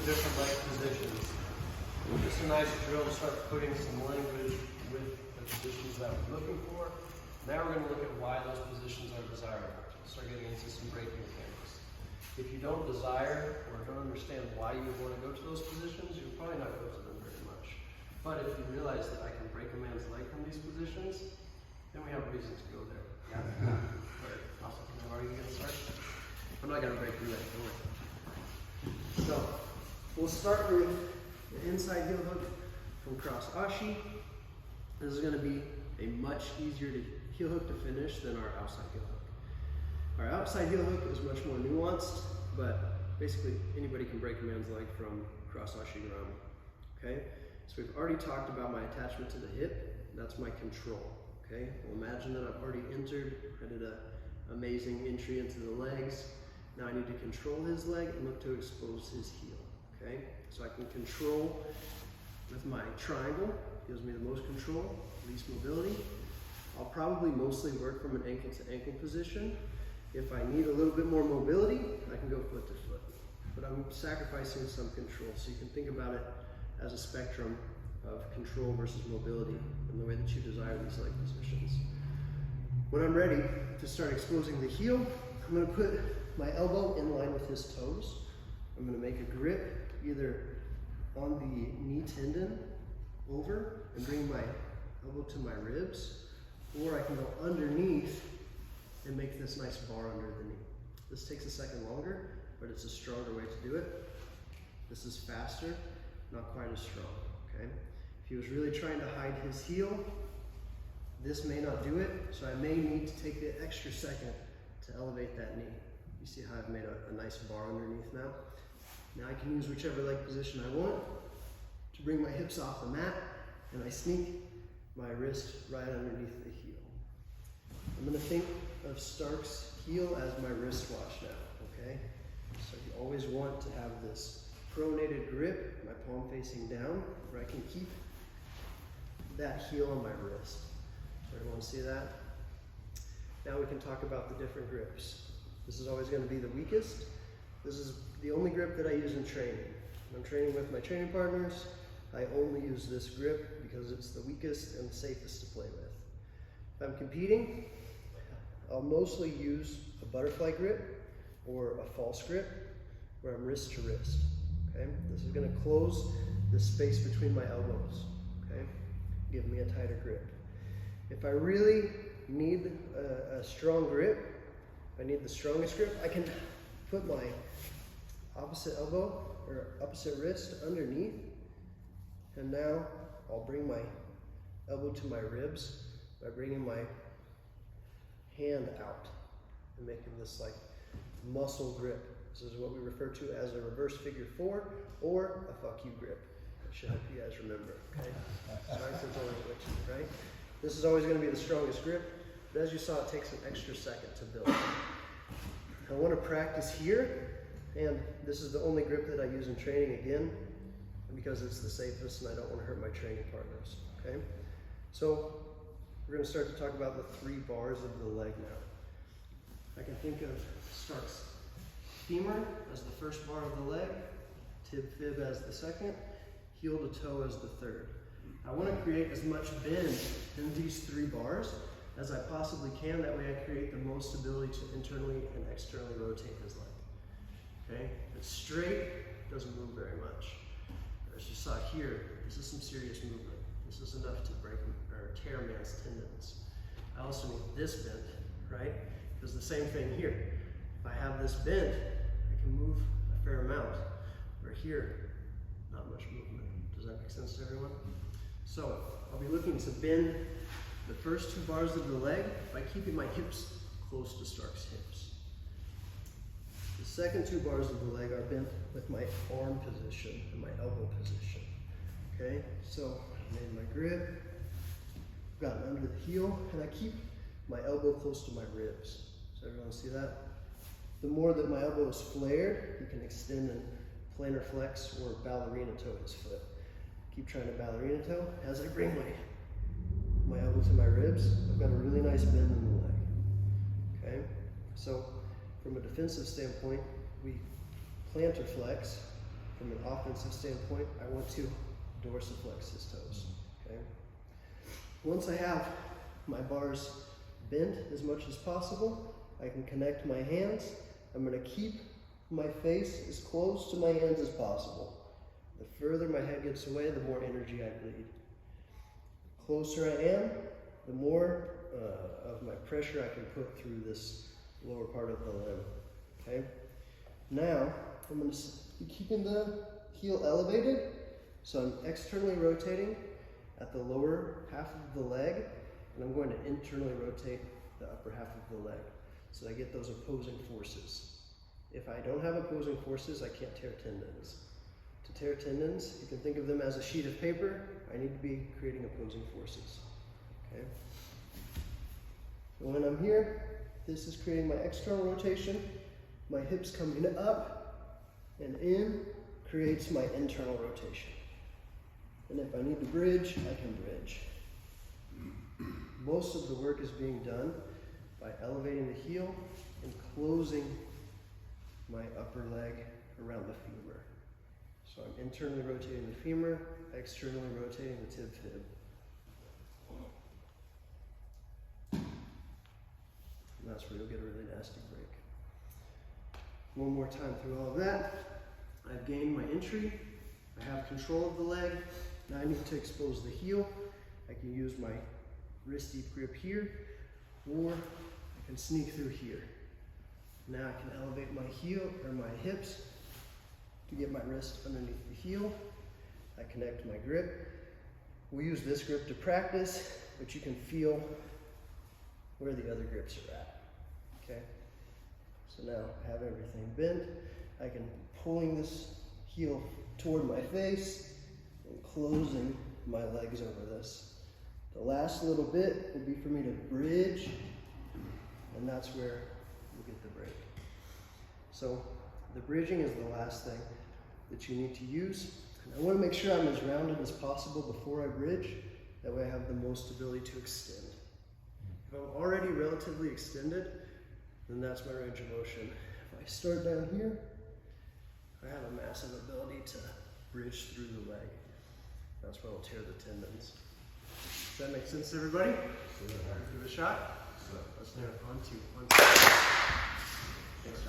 different leg positions. Just a nice drill to start putting some language with the positions that we're looking for. Now we're going to look at why those positions are desirable. Start getting into some breaking mechanics. If you don't desire or don't understand why you want to go to those positions, you'll probably not go to them very much. But if you realize that I can break a man's leg from these positions, then we have a reason to go there. Yeah. Alright, awesome. Now are you going to start? I'm not going to break your leg, don't worry. So, we'll start with the inside heel hook from cross ashi. This is going to be a much easier heel hook to finish than our outside heel hook. Our outside heel hook is much more nuanced, but basically anybody can break a man's leg from cross ashi run. Okay, so we've already talked about my attachment to the hip. That's my control. Okay, well, imagine that I've already entered. I did an amazing entry into the legs. Now I need to control his leg and look to expose his heel. Okay, so I can control with my triangle. Gives me the most control, least mobility. I'll probably mostly work from an ankle to ankle position. If I need a little bit more mobility, I can go foot to foot. But I'm sacrificing some control. So you can think about it as a spectrum of control versus mobility in the way that you desire these leg positions. When I'm ready to start exposing the heel, I'm going to put my elbow in line with his toes. I'm going to make a grip either on the knee tendon over and bring my elbow to my ribs, or I can go underneath and make this nice bar under the knee. This takes a second longer, but it's a stronger way to do it. This is faster, not quite as strong, okay? If he was really trying to hide his heel, this may not do it, so I may need to take the extra second to elevate that knee. You see how I've made a nice bar underneath now? Now I can use whichever leg position I want to bring my hips off the mat, and I sneak my wrist right underneath the heel. I'm going to think of Stark's heel as my wristwatch now, okay? So you always want to have this pronated grip, my palm facing down, where I can keep that heel on my wrist. So everyone see that? Now we can talk about the different grips. This is always going to be the weakest. This is the only grip that I use in training. When I'm training with my training partners, I only use this grip because it's the weakest and the safest to play with. If I'm competing, I'll mostly use a butterfly grip or a false grip where I'm wrist to wrist. Okay? This is going to close the space between my elbows. Okay? Give me a tighter grip. If I really need a strong grip, if I need the strongest grip, I can put my opposite elbow or opposite wrist underneath, and now I'll bring my elbow to my ribs by bringing my hand out and making this like muscle grip. This is what we refer to as a reverse figure 4 or a fuck you grip. That should help you guys remember, okay? Sorry for the language, right? This is always going to be the strongest grip, but as you saw, it takes an extra second to build. I want to practice here, and this is the only grip that I use in training again, because it's the safest and I don't want to hurt my training partners, okay? So we're going to start to talk about the 3 bars of the leg now. I can think of Stark's femur as the first bar of the leg, tib-fib as the second, heel to toe as the third. I want to create as much bend in these 3 bars as I possibly can. That way I create the most ability to internally and externally rotate his leg. Okay? If it's straight, doesn't move very much. As you saw here, this is some serious movement. This is enough to break or tear a man's tendons. I also need this bend, right? Because the same thing here. If I have this bend, I can move a fair amount. Where here, not much movement. Does that make sense to everyone? So I'll be looking to bend the first 2 bars of the leg by keeping my hips close to Stark's hips. The second 2 bars of the leg are bent with my arm position and my elbow position. Okay, so I made my grip, gotten under the heel, and I keep my elbow close to my ribs. Does everyone see that? The more that my elbow is flared, you can extend and planar flex or ballerina toe his foot. Keep trying to ballerina toe. As I bring my elbow to my ribs, I've got a really nice bend in the leg. Okay? So from a defensive standpoint, we plantar flex from an offensive standpoint, I want to dorsiflex his toes. Okay. Once I have my bars bent as much as possible, I can connect my hands. I'm going to keep my face as close to my hands as possible. The further my head gets away, the more energy I bleed. The closer I am, the more of my pressure I can put through this lower part of the limb. Okay. Now I'm going to be keeping the heel elevated, so I'm externally rotating at the lower half of the leg, and I'm going to internally rotate the upper half of the leg, so I get those opposing forces. If I don't have opposing forces, I can't tear tendons. To tear tendons, you can think of them as a sheet of paper. I need to be creating opposing forces. Okay. So when I'm here, this is creating my external rotation. My hips coming up and in creates my internal rotation. And if I need to bridge, I can bridge. Most of the work is being done by elevating the heel and closing my upper leg around the femur. So I'm internally rotating the femur, externally rotating the tib fib. And that's where you'll get a really nasty break. One more time through all of that. I've gained my entry. I have control of the leg. Now I need to expose the heel. I can use my wrist deep grip here, or I can sneak through here. Now I can elevate my heel or my hips to get my wrist underneath the heel. I connect my grip. We use this grip to practice, but you can feel where the other grips are at. Okay? So now I have everything bent. I can pulling this heel toward my face and closing my legs over this. The last little bit will be for me to bridge, and that's where we'll get the break. So the bridging is the last thing that you need to use. And I want to make sure I'm as rounded as possible before I bridge. That way I have the most ability to extend. If I'm already relatively extended, then that's my range of motion. If I start down here, I have a massive ability to bridge through the leg. That's where I'll tear the tendons. Does that make sense to everybody? Give it a shot. Let's do it. 1, 2, 1, 2.